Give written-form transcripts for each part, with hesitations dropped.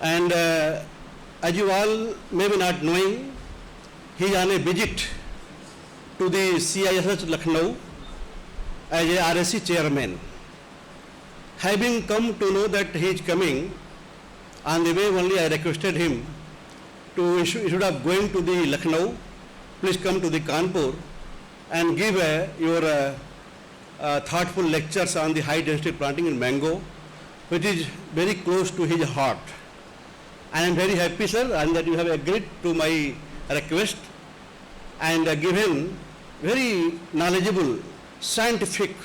And as you all may be not knowing, he is on a visit to the CISH Lucknow as a RSC chairman. Having come to know that he is coming, on the way only I requested him to, instead of going to the Lucknow, please come to the Kanpur and give your thoughtful lectures on the high density planting in mango, which is very close to his heart. I am very happy, sir, and that you have agreed to my request and given very knowledgeable, scientific,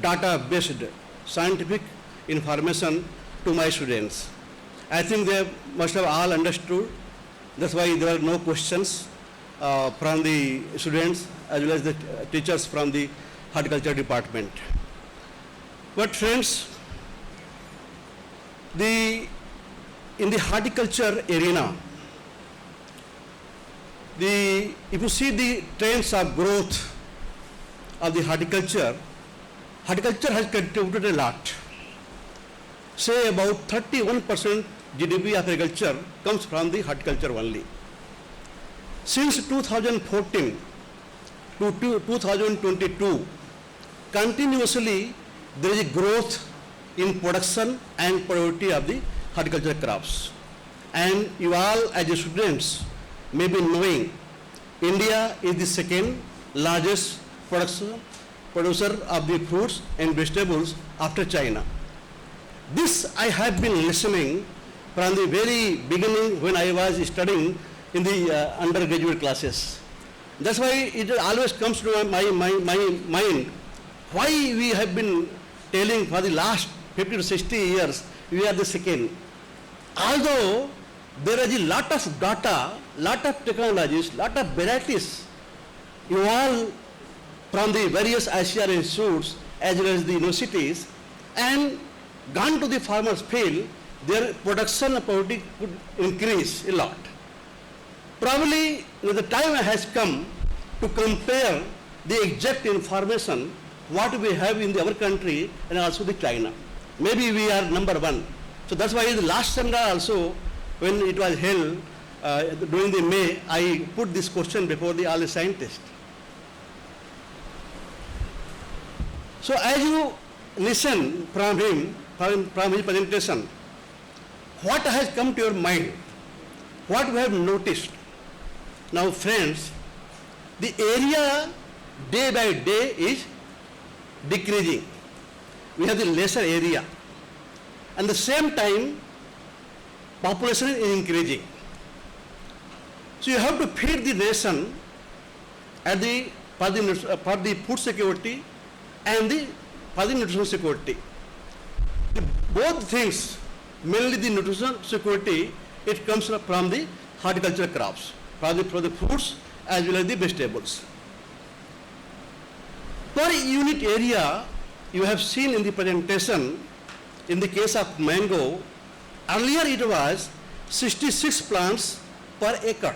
data-based scientific information to my students. I think they must have all understood. That's why there are no questions from the students as well as the teachers from the horticulture department. But friends, in the horticulture arena, if you see the trends of growth of the horticulture has contributed a lot. Say about 31% GDP of agriculture comes from the horticulture only. Since 2014 to 2022, continuously there is a growth in production and productivity of the horticulture crops. And you all as students may be knowing, India is the second largest producer of the fruits and vegetables after China. This I have been listening from the very beginning when I was studying in the undergraduate classes. That's why it always comes to my mind why we have been telling for the last 50 to 60 years we are the second. Although there is a lot of data, lot of technologies, lot of varieties evolved from the various ICR institutes as well as the universities and gone to the farmers' field, their production and productivity could increase a lot. Probably the time has come to compare the exact information what we have in our country and also the China. Maybe we are number one. So that's why the last seminar also, when it was held during the May, I put this question before all the scientists. So as you listen from him, from his presentation, what has come to your mind? What we have noticed? Now friends, the area day by day is decreasing. We have the lesser area. And at the same time, population is increasing. So you have to feed the nation for the food security and for the nutrition security. Both things, mainly the nutrition security, it comes from the horticultural crops, for the fruits as well as the vegetables. Per unit area, you have seen in the presentation, in the case of mango, earlier it was 66 plants per acre.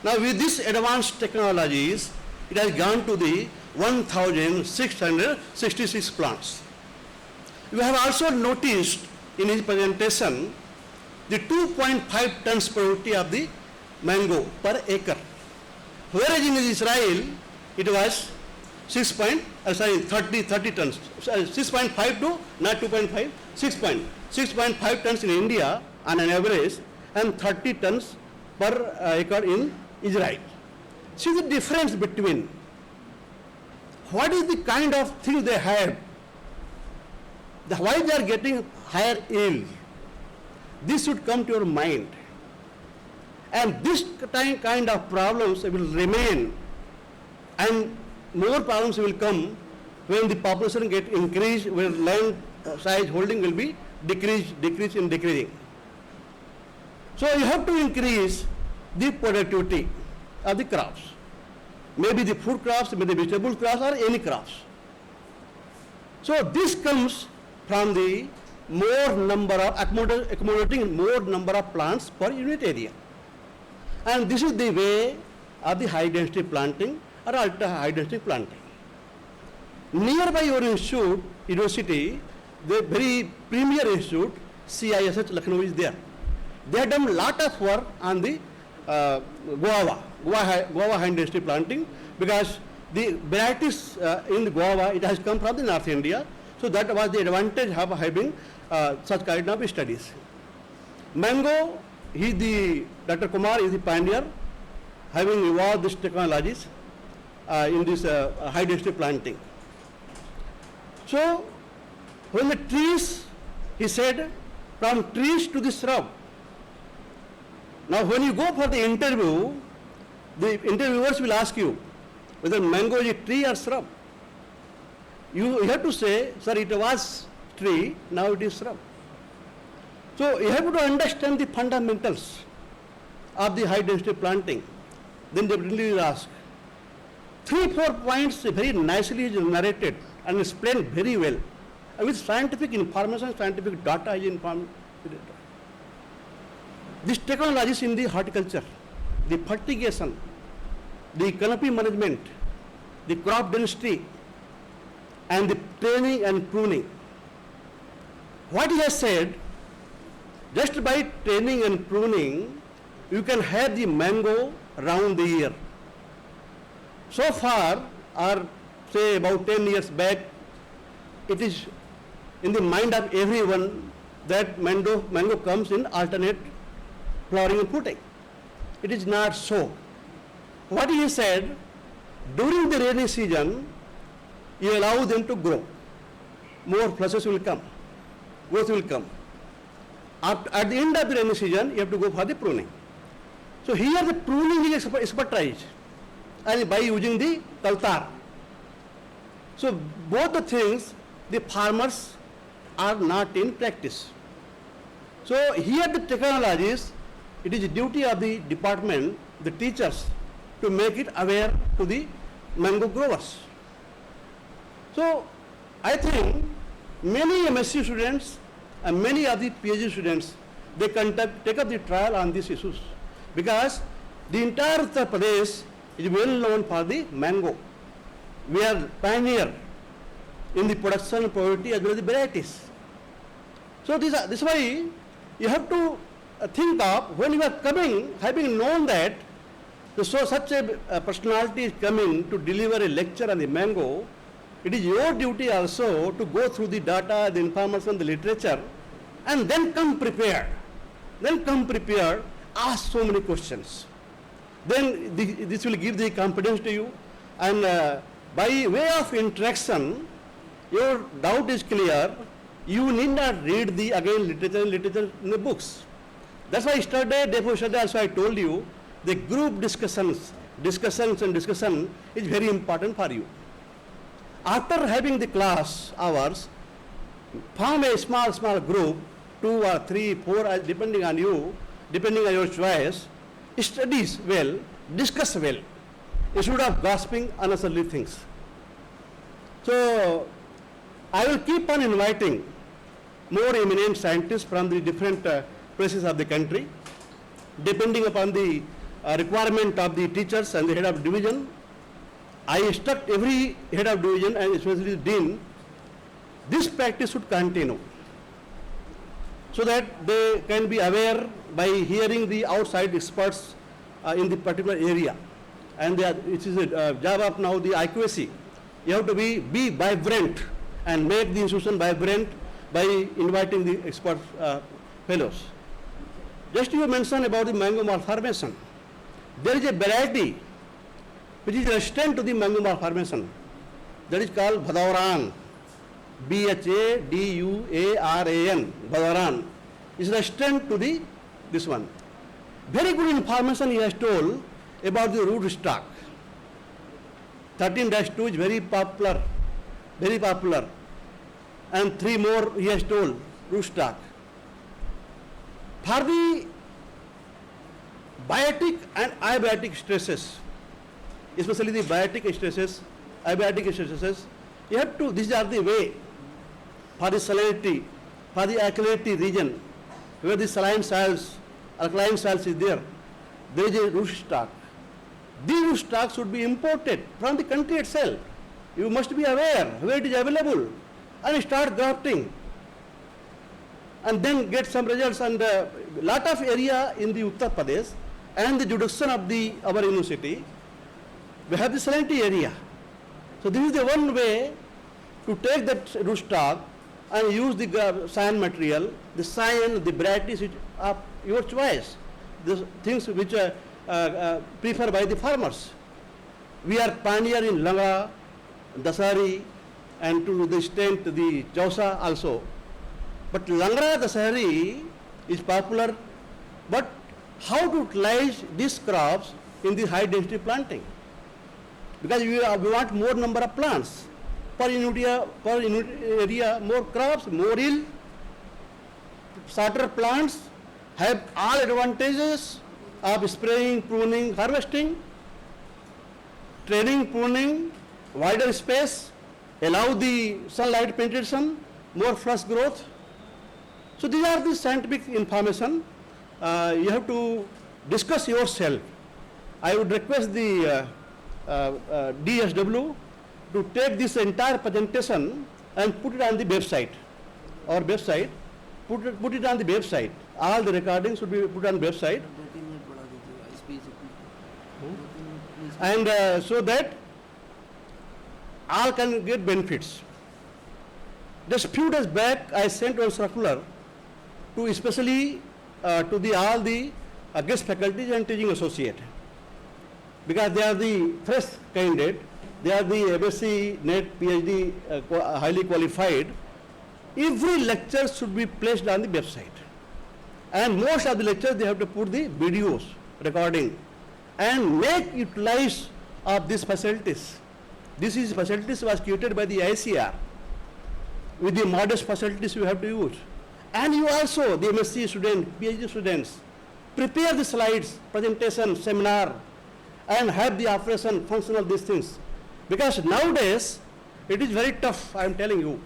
Now with these advanced technologies, it has gone to the 1,666 plants. You have also noticed in his presentation the 2.5 tons productivity of the mango per acre. Whereas in Israel, it was 30 tons. 6.5 to, not 2.5, 6.5 tons in India on an average and 30 tons per acre in Israel. See the difference between what is the kind of things they have, why they are getting higher yield. This should come to your mind. And this kind of problems will remain and more problems will come when the population get increased, when land size holding will be decreasing. So you have to increase the productivity of the crops. Maybe the food crops, maybe the vegetable crops or any crops. So this comes from the more number of accommodating more number of plants per unit area. And this is the way of the high density planting or ultra high density planting. Nearby your institute, university, the very premier institute, CISH Lucknow is there. They have done a lot of work on the guava high industry planting, because the varieties in the guava, it has come from the North India. So that was the advantage of having such kind of studies. Mango, Dr. Kumar is the pioneer, having evolved these technologies in this high density planting. So when the trees, he said, from trees to the shrub. Now when you go for the interview, the interviewers will ask you whether mango is a tree or shrub. You have to say, sir, it was tree, now it is shrub. So you have to understand the fundamentals of the high density planting. Then they will ask. 3-4 points very nicely is narrated and explained very well. With scientific information, scientific data is informed. These technologies in the horticulture, the fertigation, the canopy management, the crop density, and the training and pruning. What he has said, just by training and pruning, you can have the mango round the year. So far, or say about 10 years back, it is in the mind of everyone that mango comes in alternate flowering and fruiting. It is not so. What he said, during the rainy season, you allow them to grow. More flushes will come, growth will come. At the end of the rainy season, you have to go for the pruning. So here the pruning is expertise, and by using the kaltar. So both the things, the farmers are not in practice. So here the technologies, it is duty of the department, the teachers, to make it aware to the mango growers. So I think many MSc students and many of the PhD students, they take up the trial on these issues, because the entire Uttar Pradesh is well known for the mango. We are pioneer in the production, quality as well as the varieties. So this is why you have to think of, when you are coming, having known that such a personality is coming to deliver a lecture on the mango, it is your duty also to go through the data, the information, the literature, and then come prepared. Ask so many questions. Then this will give the confidence to you, and by way of interaction, your doubt is clear. You need not read the literature in the books. That's why day before yesterday also I told you, the group discussion is very important for you. After having the class hours, form a small group, 2 or 3, 4, depending on you, depending on your choice. Studies well, discuss well, instead of gossiping unnecessary things. So I will keep on inviting more eminent scientists from the different places of the country, depending upon the requirement of the teachers and the head of division. I instruct every head of division and especially the dean, this practice should continue, so that they can be aware by hearing the outside experts in the particular area. And it is a job of now the IQAC. You have to be vibrant and make the institution vibrant by inviting the expert fellows. Just you mentioned about the mango malformation. There is a variety which is resistant to the mango malformation. That is called Bhadawaran. Bhaduaran. Bhadawaran is resistant to this one. Very good information he has told about the root stock. 13-2 is very popular. And 3 more he has told, root stock. For the biotic and abiotic stresses, especially the biotic stresses, abiotic stresses, you have to, these are the way for the salinity, for the alkalinity region, where the saline salts, alkaline salts is there is a root stock. These root stocks should be imported from the country itself. You must be aware where it is available and start grafting. and then get some results. And lot of area in the Uttar Pradesh and the jurisdiction of our university, we have the salinity area. So this is the one way to take that rootstock and use the science material, the science, the varieties of your choice, the things which are preferred by the farmers. We are pioneer in Langa, Dasari, and to the extent the Jausa also. But Langra Dasari is popular, but how to utilize these crops in the high density planting? Because we want more number of plants per unit area, more crops, more yield. Shorter plants have all advantages of spraying, pruning, harvesting, training, pruning, wider space, allow the sunlight penetration, more flush growth. So these are the scientific information. You have to discuss yourself. I would request the DSW to take this entire presentation and put it on the website. Our website, put it on the website. All the recordings should be put on the website. And so that all can get benefits. Just few days back, I sent one circular to especially to all the guest faculties and teaching associate, because they are the fresh candidate, they are the MSc, NET, PhD highly qualified. Every lecture should be placed on the website, and most of the lectures they have to put the videos recording and make utilize of these facilities. This is facilities was created by the ICR. With the modest facilities you have to use. And you also, the MSc student, PhD students, prepare the slides, presentation, seminar, and have the operation, function of these things. Because nowadays, it is very tough, I am telling you.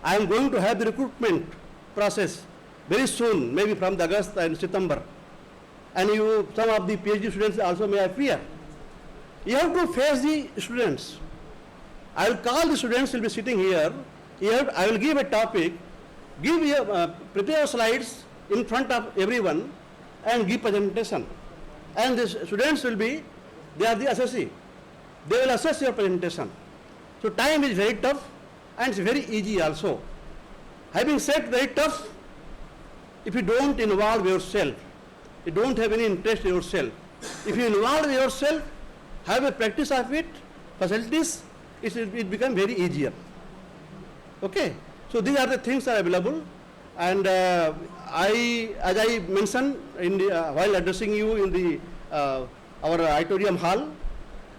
I am going to have the recruitment process very soon, maybe from the August and September. And some of the PhD students also may appear. You have to face the students. I will call the students, will be sitting here. I will give a topic, prepare slides in front of everyone and give presentation. And the students will be, they are the assessee. They will assess your presentation. So time is very tough and it's very easy also. Having said very tough, if you don't involve yourself, you don't have any interest in yourself. If you involve yourself, have a practice of it, facilities, it becomes very easier. Okay, so these are the things that are available, and as I mentioned while addressing you in the our auditorium hall,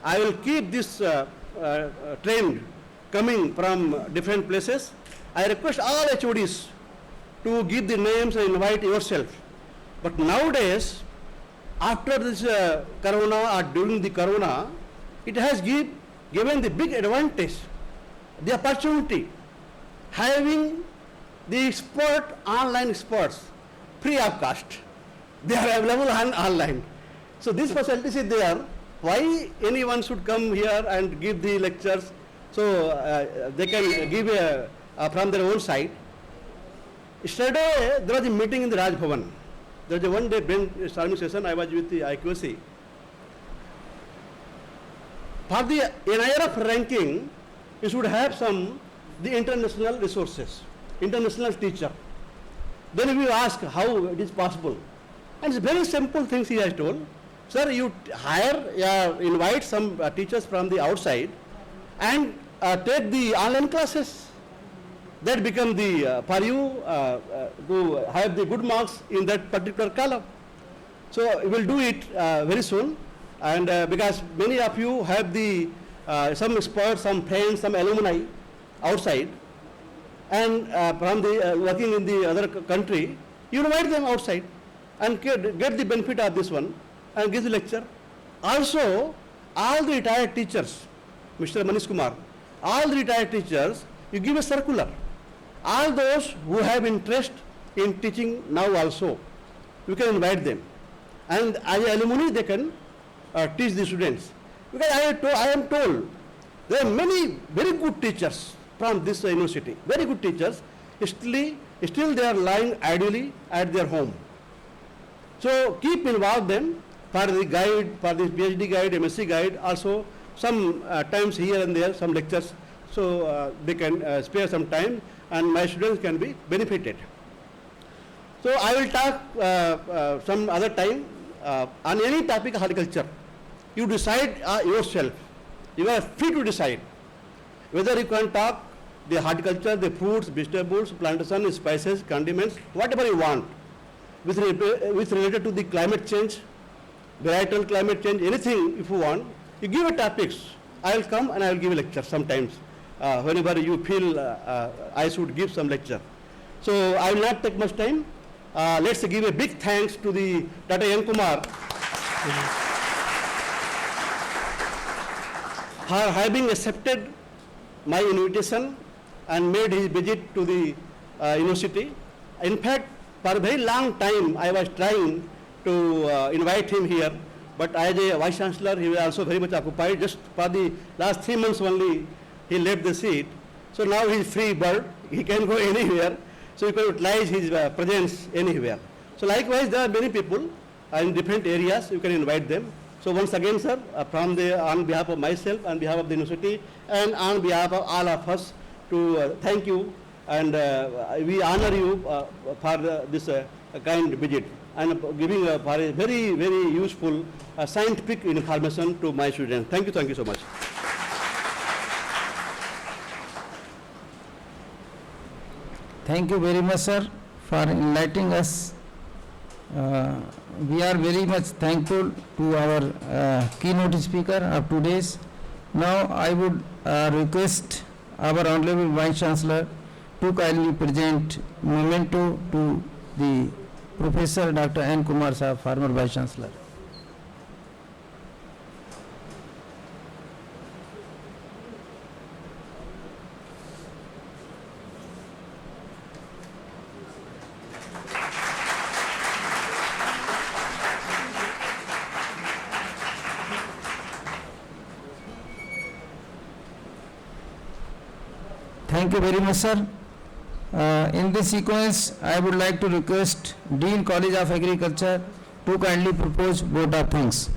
I will keep this trend coming from different places. I request all HODs to give the names and invite yourself. But nowadays, after this corona or during the corona, it has given the big advantage, the opportunity, having the online experts free of cost. They are available online. So this facility is there. Why anyone should come here and give the lectures? So they can give from their own side. Yesterday there was a meeting in the Raj Bhavan. There was a one-day brainstorming session. I was with the IQC. For the NIRF ranking, you should have the international resources, international teacher. Then we ask how it is possible. And it's very simple things he has told. Sir, you invite some teachers from the outside and take the online classes. That become for you to have the good marks in that particular column. So we will do it very soon, and because many of you have some experts, some friends, some alumni outside, and from the working in the other country, you invite them outside and get the benefit of this one and give the lecture. Also, all the retired teachers, Mr. Manish Kumar, all the retired teachers, you give a circular. All those who have interest in teaching now also, you can invite them. And as alumni, they can teach the students. Because I am told there are many very good teachers from this university, very good teachers. History, still they are lying idly at their home. So keep involve them for the guide, for the PhD guide, MSc guide, also some times here and there, some lectures, so they can spare some time and my students can be benefited. So I will talk some other time on any topic of horticulture. You decide yourself. You are free to decide whether you can talk the horticulture, the fruits, vegetables, plantation, spices, condiments, whatever you want, with related to the climate change, varietal climate change, anything if you want. You give a topics. I will come and I will give a lecture sometimes. Whenever you feel I should give some lecture. So I will not take much time. Let's give a big thanks to the Dr. N. Kumar for having accepted my invitation and made his visit to the university. In fact, for a very long time I was trying to invite him here, but as a Vice Chancellor he was also very much occupied. Just for the last 3 months only he left the seat. So now he is free bird, he can go anywhere. So you can utilize his presence anywhere. So likewise there are many people in different areas, you can invite them. So once again sir, on behalf of myself, on behalf of the university and on behalf of all of us to thank you and we honor you for this kind visit and giving for a very, very useful scientific information to my students. Thank you so much. Thank you very much, sir, for enlightening us. We are very much thankful to our keynote speaker of today's. Now I would request our Honorable Vice Chancellor to kindly present memento to the Professor Dr. N. Kumar Sahab, former Vice Chancellor. Thank you very much, sir. In this sequence, I would like to request Dean College of Agriculture to kindly propose vote of thanks.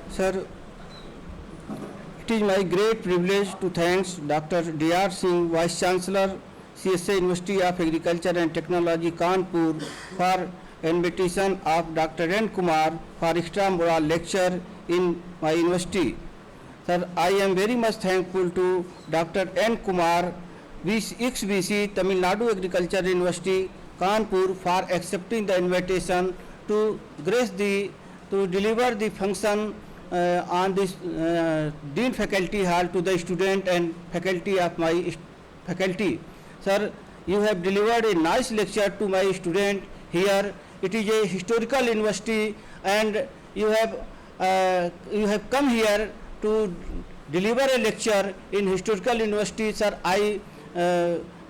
Sir, it is my great privilege to thank Dr. D.R. Singh, Vice Chancellor, CSA University of Agriculture and Technology, Kanpur, for invitation of Dr. N. Kumar for extramural lecture in my university. Sir, I am very much thankful to Dr. N. Kumar, ex-VC, Tamilnadu Agriculture University, Kanpur, for accepting the invitation to deliver the function on this Dean Faculty Hall to the student and faculty of my faculty. Sir, you have delivered a nice lecture to my student here. It is a historical university and you have come here to deliver a lecture in historical university. Sir, I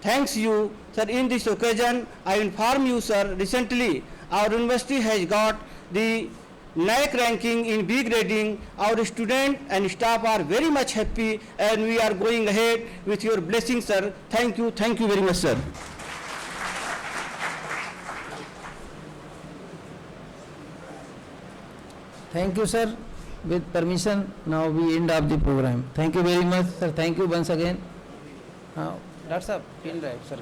thanks you. Sir, in this occasion, I inform you, sir, recently our university has got the NAAC ranking in B grading. Our students and staff are very much happy and we are going ahead with your blessing, sir. Thank you very much, sir. Thank you, sir. With permission, now we end up the program. Thank you very much, sir. Thank you once again. That's a pin drive, sir.